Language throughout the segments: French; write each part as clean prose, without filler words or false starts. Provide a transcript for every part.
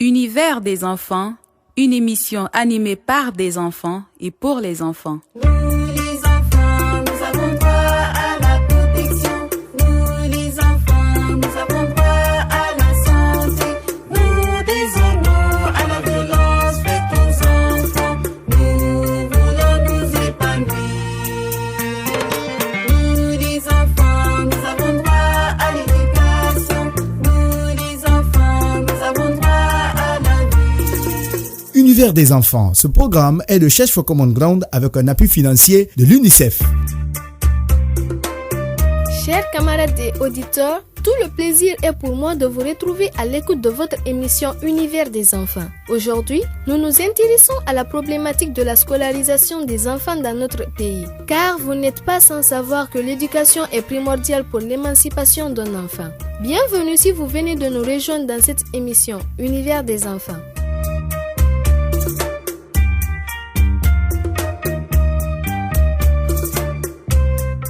Univers des enfants, une émission animée par des enfants et pour les enfants. Nous les enfants, nous avons droit à la protection. Nous les enfants, nous avons droit à la santé. Nous désirons à la violence faite aux enfants. Nous voulons nous épanouir. Nous les enfants, nous avons droit à l'éducation. Nous les enfants, nous avons droit à la vie. Univers des enfants. Ce programme est de Church for Common Ground avec un appui financier de l'UNICEF. Chers camarades et auditeurs, tout le plaisir est pour moi de vous retrouver à l'écoute de votre émission Univers des enfants. Aujourd'hui, nous nous intéressons à la problématique de la scolarisation des enfants dans notre pays. Car vous n'êtes pas sans savoir que l'éducation est primordiale pour l'émancipation d'un enfant. Bienvenue si vous venez de nous rejoindre dans cette émission Univers des enfants.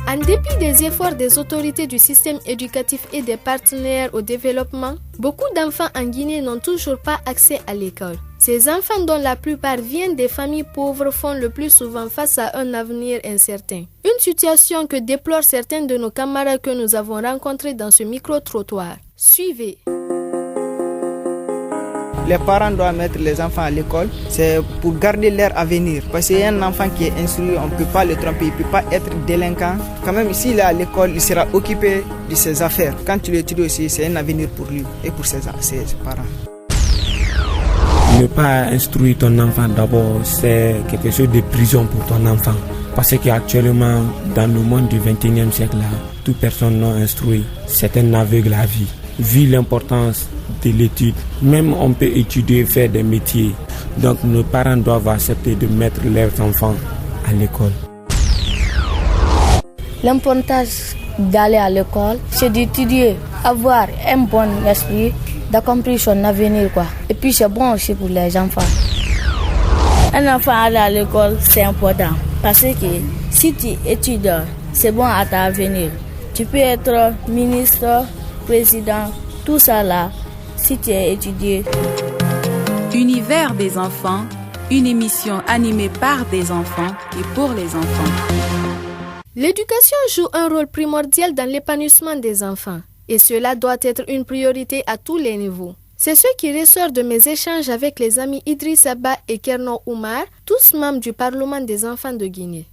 En dépit des efforts des autorités du système éducatif et des partenaires au développement, beaucoup d'enfants en Guinée n'ont toujours pas accès à l'école. Ces enfants, dont la plupart viennent des familles pauvres, font le plus souvent face à un avenir incertain. Une situation que déplorent certains de nos camarades que nous avons rencontrés dans ce micro-trottoir. Suivez. Les parents doivent mettre les enfants à l'école, c'est pour garder leur avenir. Parce qu'un enfant qui est instruit, on ne peut pas le tromper, il ne peut pas être délinquant. Quand même, s'il est à l'école, il sera occupé de ses affaires. Quand tu l'étudies aussi, c'est un avenir pour lui et pour ses parents. Ne pas instruire ton enfant d'abord, c'est quelque chose de prison pour ton enfant. Parce qu'actuellement, dans le monde du 21e siècle, toute personne non instruite, c'est un aveugle à vie. Vu l'importance de l'étude, même on peut étudier, faire des métiers. Donc nos parents doivent accepter de mettre leurs enfants à l'école. L'importance d'aller à l'école, c'est d'étudier, avoir un bon esprit, d'accomplir son avenir, quoi. Et puis c'est bon aussi pour les enfants. Un enfant aller à l'école, c'est important. Parce que si tu étudies, c'est bon à ton avenir. Tu peux être ministre, président, tout ça là, si tu es étudié. Univers des enfants, une émission animée par des enfants et pour les enfants. L'éducation joue un rôle primordial dans l'épanouissement des enfants. Et cela doit être une priorité à tous les niveaux. C'est ce qui ressort de mes échanges avec les amis Idriss Abba et Kerno Oumar, tous membres du Parlement des enfants de Guinée.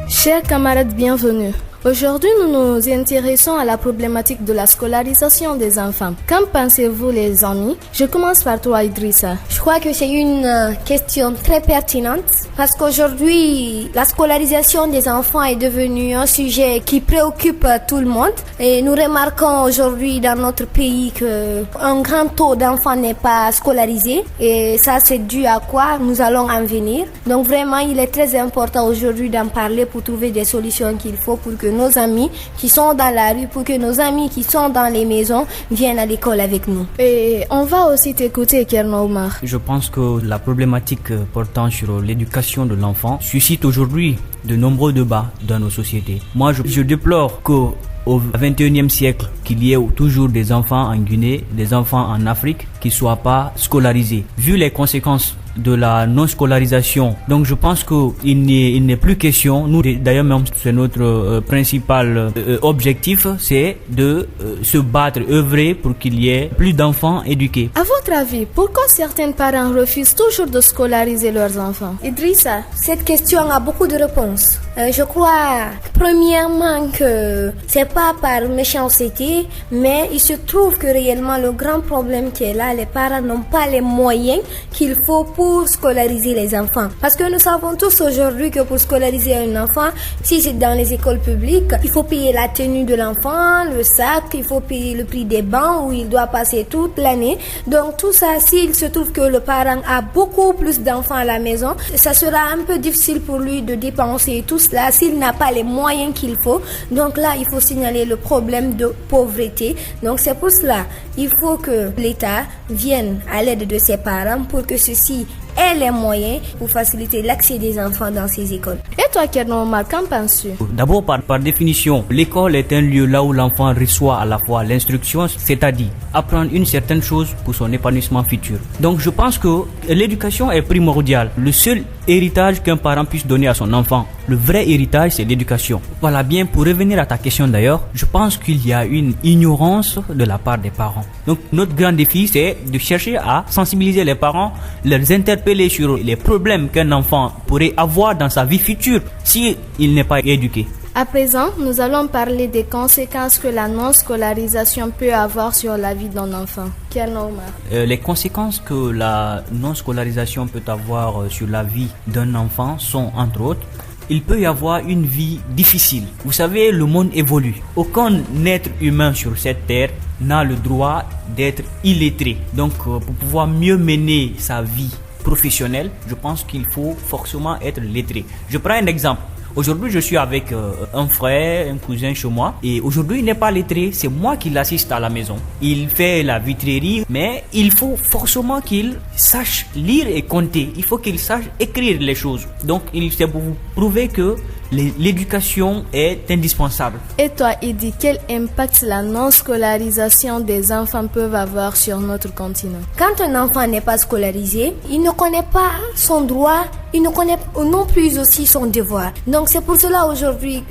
Chers camarades, bienvenue. Aujourd'hui, nous nous intéressons à la problématique de la scolarisation des enfants. Qu'en pensez-vous, les amis? Je commence par toi, Idrissa. Je crois que c'est une question très pertinente parce qu'aujourd'hui, la scolarisation des enfants est devenue un sujet qui préoccupe tout le monde. Et nous remarquons aujourd'hui dans notre pays qu'un grand taux d'enfants n'est pas scolarisé. Et ça, c'est dû à quoi? Nous allons en venir. Donc vraiment, il est très important aujourd'hui d'en parler pour trouver des solutions qu'il faut pour que nos amis qui sont dans la rue, pour que nos amis qui sont dans les maisons viennent à l'école avec nous. Et on va aussi t'écouter, Kerno Oumar. Je pense que la problématique portant sur l'éducation de l'enfant suscite aujourd'hui de nombreux débats dans nos sociétés. Moi, je déplore qu'au XXIe siècle, qu'il y ait toujours des enfants en Guinée, des enfants en Afrique qui ne soient pas scolarisés. Vu les conséquences de la non-scolarisation. Donc je pense qu'il n'est plus question, nous d'ailleurs même c'est notre principal objectif, c'est de se battre, œuvrer pour qu'il y ait plus d'enfants éduqués. À votre avis, pourquoi certains parents refusent toujours de scolariser leurs enfants? Idrissa, cette question a beaucoup de réponses. Je crois premièrement que c'est pas par méchanceté, mais il se trouve que réellement le grand problème qui est là, les parents n'ont pas les moyens qu'il faut pour scolariser les enfants. Parce que nous savons tous aujourd'hui que pour scolariser un enfant, si c'est dans les écoles publiques, il faut payer la tenue de l'enfant, le sac, il faut payer le prix des bancs où il doit passer toute l'année. Donc tout ça, s'il se trouve que le parent a beaucoup plus d'enfants à la maison, ça sera un peu difficile pour lui de dépenser tout cela s'il n'a pas les moyens qu'il faut. Donc là, il faut signaler le problème de pauvreté. Donc c'est pour cela, il faut que l'État vienne à l'aide de ses parents pour que ceux-ci ait les moyens pour faciliter l'accès des enfants dans ces écoles. Et toi, Kernorma, qu'en penses-tu? D'abord, par définition, l'école est un lieu là où l'enfant reçoit à la fois l'instruction, c'est-à-dire apprendre une certaine chose pour son épanouissement futur. Donc je pense que l'éducation est primordiale. Le seul héritage qu'un parent puisse donner à son enfant, le vrai héritage, c'est l'éducation. Voilà, bien, pour revenir à ta question d'ailleurs, je pense qu'il y a une ignorance de la part des parents. Donc notre grand défi, c'est de chercher à sensibiliser les parents, les interpeller sur les problèmes qu'un enfant pourrait avoir dans sa vie future s'il n'est pas éduqué. À présent, nous allons parler des conséquences que la non-scolarisation peut avoir sur la vie d'un enfant. Kernorma. Les conséquences que la non-scolarisation peut avoir sur la vie d'un enfant sont, entre autres, il peut y avoir une vie difficile. Vous savez, le monde évolue. Aucun être humain sur cette terre n'a le droit d'être illettré. Donc, pour pouvoir mieux mener sa vie professionnelle, je pense qu'il faut forcément être lettré. Je prends un exemple. Aujourd'hui, je suis avec un frère, un cousin chez moi. Et aujourd'hui, il n'est pas lettré. C'est moi qui l'assiste à la maison. Il fait la vitrerie. Mais il faut forcément qu'il sache lire et compter. Il faut qu'il sache écrire les choses. Donc, c'est pour vous prouver que l'éducation est indispensable. Et toi, Eddy, quel impact la non-scolarisation des enfants peut avoir sur notre continent? Quand un enfant n'est pas scolarisé, il ne connaît pas son droit, il ne connaît non plus aussi son devoir. Donc c'est pour cela aujourd'hui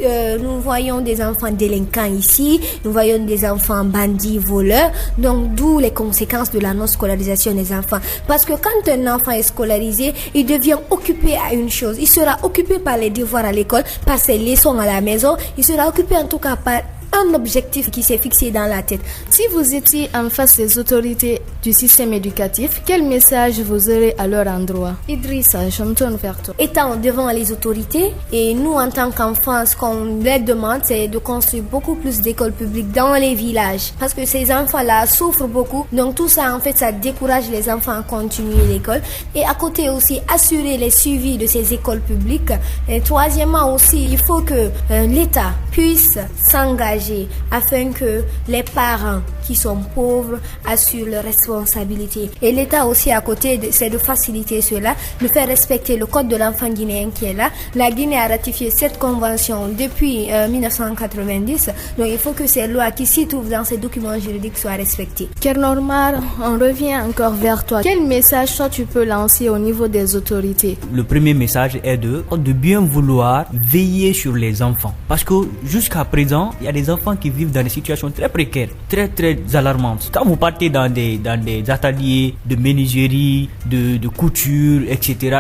nous voyons des enfants délinquants ici, nous voyons des enfants bandits, voleurs. Donc d'où les conséquences de la non-scolarisation des enfants. Parce que quand un enfant est scolarisé, il devient occupé à une chose. Il sera occupé par les devoirs à l'école, par ses leçons à la maison. Il sera occupé en tout cas par un objectif qui s'est fixé dans la tête. Si vous étiez en face des autorités du système éducatif, quel message vous aurez à leur endroit? Idrissa, je me tourne vers toi. Étant devant les autorités, et nous en tant qu'enfants, ce qu'on leur demande, c'est de construire beaucoup plus d'écoles publiques dans les villages. Parce que ces enfants-là souffrent beaucoup. Donc tout ça, en fait, ça décourage les enfants à continuer l'école. Et à côté aussi, assurer les suivis de ces écoles publiques. Et troisièmement aussi, il faut que l'État puisse s'engager afin que les parents qui sont pauvres assurent leurs responsabilités. Et l'État aussi à côté, c'est de faciliter cela, de faire respecter le code de l'enfant guinéen qui est là. La Guinée a ratifié cette convention depuis 1990. Donc il faut que ces lois qui s'y trouvent dans ces documents juridiques soient respectées. Kernorma, on revient encore vers toi. Quel message toi tu peux lancer au niveau des autorités? Le premier message est de bien vouloir veiller sur les enfants. Parce que jusqu'à présent, il y a des enfants qui vivent dans des situations très précaires, très alarmantes. Quand vous partez dans des ateliers de menuiserie, de couture, etc.,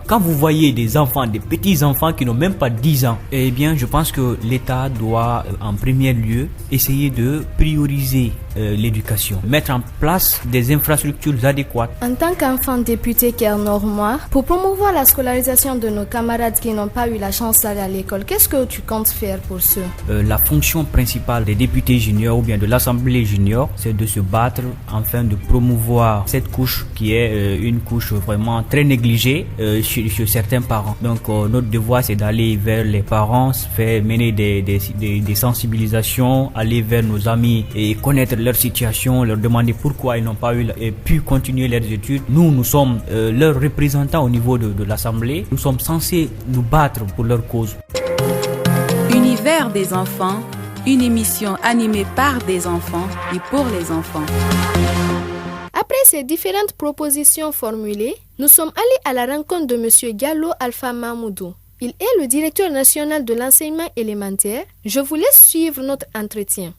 quand vous voyez des enfants, des petits enfants qui n'ont même pas 10 ans, eh bien, je pense que l'État doit, en premier lieu, essayer de prioriser l'éducation, mettre en place des infrastructures adéquates. En tant qu'enfant député Kernorma, pour promouvoir la scolarisation de nos camarades qui n'ont pas eu la chance d'aller à l'école, qu'est-ce que tu comptes faire pour ceux? La fonction principale des députés juniors ou bien de l'Assemblée junior, c'est de se battre afin de promouvoir cette couche qui est une couche vraiment très négligée chez certains parents. Donc notre devoir, c'est d'aller vers les parents, faire mener des sensibilisations, aller vers nos amis et connaître leur situation, leur demander pourquoi ils n'ont pas pu continuer leurs études. Nous sommes leurs représentants au niveau de l'Assemblée. Nous sommes censés nous battre pour leur cause. Univers des enfants, une émission animée par des enfants et pour les enfants. Après ces différentes propositions formulées, nous sommes allés à la rencontre de M. Gallo Alpha Mahmoudou. Il est le directeur national de l'enseignement élémentaire. Je vous laisse suivre notre entretien.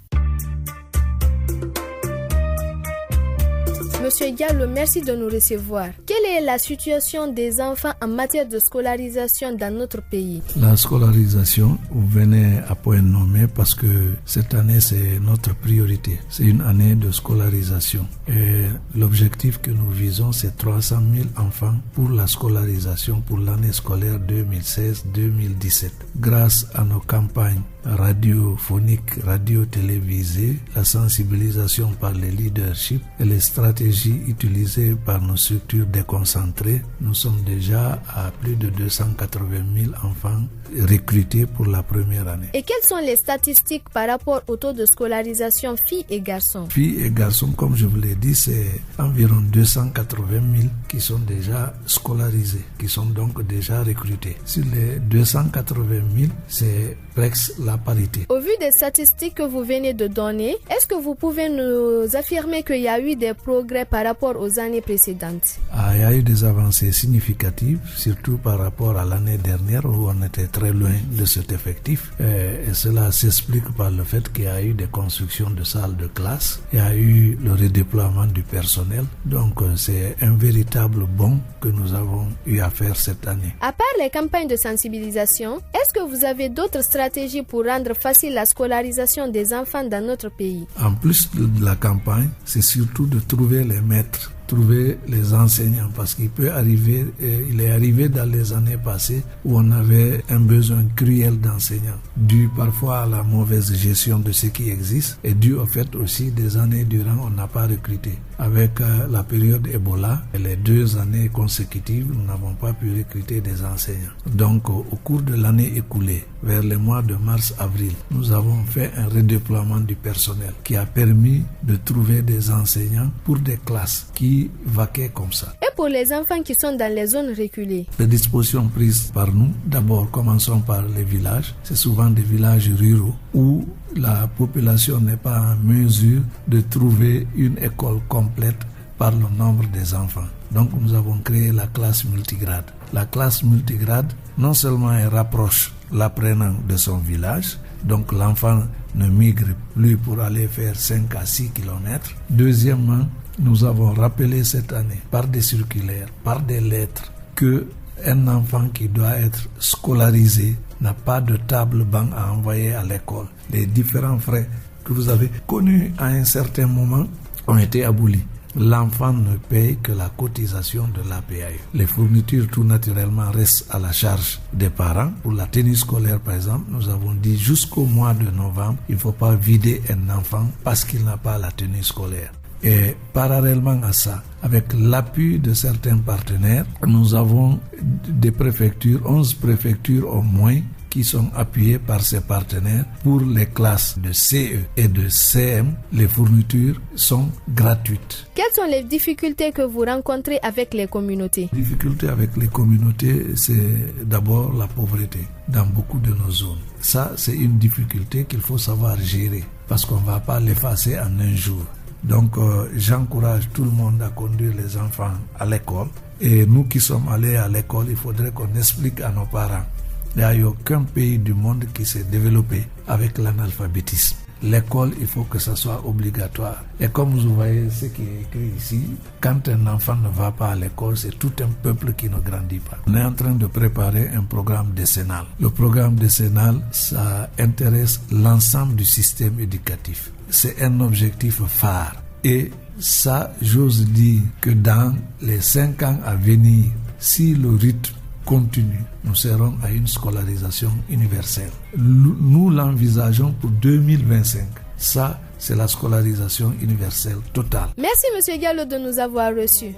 Monsieur Gallo, merci de nous recevoir. Quelle est la situation des enfants en matière de scolarisation dans notre pays? La scolarisation, vous venez à point nommé parce que cette année, c'est notre priorité. C'est une année de scolarisation. Et l'objectif que nous visons, c'est 300 000 enfants pour la scolarisation pour l'année scolaire 2016-2017. Grâce à nos campagnes radiophoniques, radio-télévisées, la sensibilisation par les leaderships et les stratégies utilisées par nos structures déconcentrées, nous sommes déjà à plus de 280 000 enfants recrutés pour la première année. Et quelles sont les statistiques par rapport au taux de scolarisation filles et garçons? Filles et garçons, comme je vous l'ai dit, c'est environ 280 000 qui sont déjà scolarisés, qui sont donc déjà recrutés. Sur les 280 000, c'est presque la parité. Au vu des statistiques que vous venez de donner, est-ce que vous pouvez nous affirmer qu'il y a eu des progrès par rapport aux années précédentes? Il y a eu des avancées significatives, surtout par rapport à l'année dernière où on était très loin de cet effectif. Et cela s'explique par le fait qu'il y a eu des constructions de salles de classe, il y a eu le redéploiement du personnel. Donc c'est un véritable bond que nous avons eu à faire cette année. À part les campagnes de sensibilisation, est-ce que vous avez d'autres stratégies pour rendre facile la scolarisation des enfants dans notre pays? En plus de la campagne, c'est surtout de trouver les maîtres, trouver les enseignants, parce qu'il peut arriver, il est arrivé dans les années passées où on avait un besoin cruel d'enseignants, dû parfois à la mauvaise gestion de ce qui existe et dû au fait aussi des années durant on n'a pas recruté. Avec la période Ebola et les 2 années consécutives, nous n'avons pas pu recruter des enseignants. Donc au cours de l'année écoulée, vers les mois de mars-avril, nous avons fait un redéploiement du personnel qui a permis de trouver des enseignants pour des classes qui vaquaient comme ça. Et pour les enfants qui sont dans les zones reculées? Les dispositions prises par nous, d'abord commençons par les villages. C'est souvent des villages ruraux où la population n'est pas en mesure de trouver une école complète par le nombre des enfants. Donc nous avons créé la classe multigrade. La classe multigrade, non seulement elle rapproche l'apprenant de son village, donc l'enfant ne migre plus pour aller faire 5 à 6 km. Deuxièmement, nous avons rappelé cette année par des circulaires, par des lettres, que un enfant qui doit être scolarisé n'a pas de table-banc à envoyer à l'école. Les différents frais que vous avez connus à un certain moment ont été abolis. L'enfant ne paye que la cotisation de l'APAE. Les fournitures, tout naturellement, restent à la charge des parents. Pour la tenue scolaire, par exemple, nous avons dit jusqu'au mois de novembre, il ne faut pas vider un enfant parce qu'il n'a pas la tenue scolaire. Et parallèlement à ça, avec l'appui de certains partenaires, nous avons des préfectures, 11 préfectures au moins, qui sont appuyées par ces partenaires. Pour les classes de CE et de CM, les fournitures sont gratuites. Quelles sont les difficultés que vous rencontrez avec les communautés? Les difficultés avec les communautés, c'est d'abord la pauvreté dans beaucoup de nos zones. Ça, c'est une difficulté qu'il faut savoir gérer parce qu'on ne va pas l'effacer en un jour. Donc, j'encourage tout le monde à conduire les enfants à l'école. Et nous qui sommes allés à l'école, il faudrait qu'on explique à nos parents. Il n'y a eu aucun pays du monde qui s'est développé avec l'analphabétisme. L'école, il faut que ça soit obligatoire. Et comme vous voyez ce qui est écrit ici, quand un enfant ne va pas à l'école, c'est tout un peuple qui ne grandit pas. On est en train de préparer un programme décennal. Le programme décennal, ça intéresse l'ensemble du système éducatif. C'est un objectif phare. Et ça, j'ose dire que dans les 5 ans à venir, si le rythme continue, nous serons à une scolarisation universelle. Nous l'envisageons pour 2025. Ça, c'est la scolarisation universelle totale. Merci, M. Gallo, de nous avoir reçus.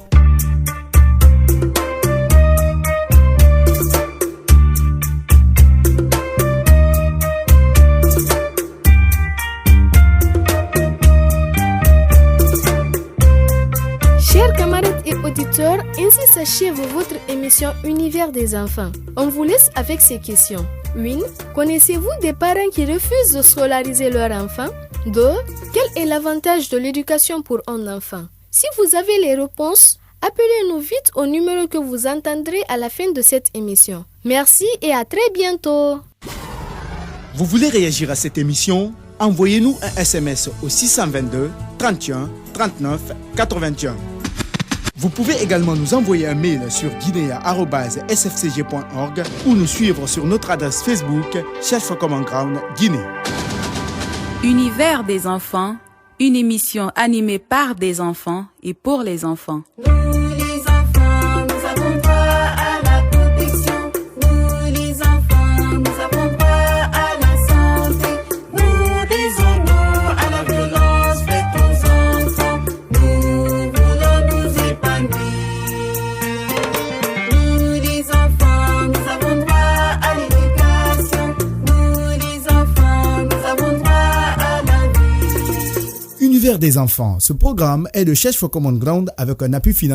Chers camarades et auditeurs, ainsi s'achève votre émission Univers des enfants. On vous laisse avec ces questions. 1. Connaissez-vous des parents qui refusent de scolariser leur enfant? 2. Quel est l'avantage de l'éducation pour un enfant? Si vous avez les réponses, appelez-nous vite au numéro que vous entendrez à la fin de cette émission. Merci et à très bientôt. Vous voulez réagir à cette émission? Envoyez-nous un SMS au 622 31 39 81. Vous pouvez également nous envoyer un mail sur guinea@sfcg.org ou nous suivre sur notre adresse Facebook Church for Common Ground Guinée. Univers des enfants, une émission animée par des enfants et pour les enfants. Nous les enfants, nous avons droit à la protection. Nous les enfants, nous avons droit à la santé. des enfants. Ce programme est de Church for Common Ground avec un appui financier.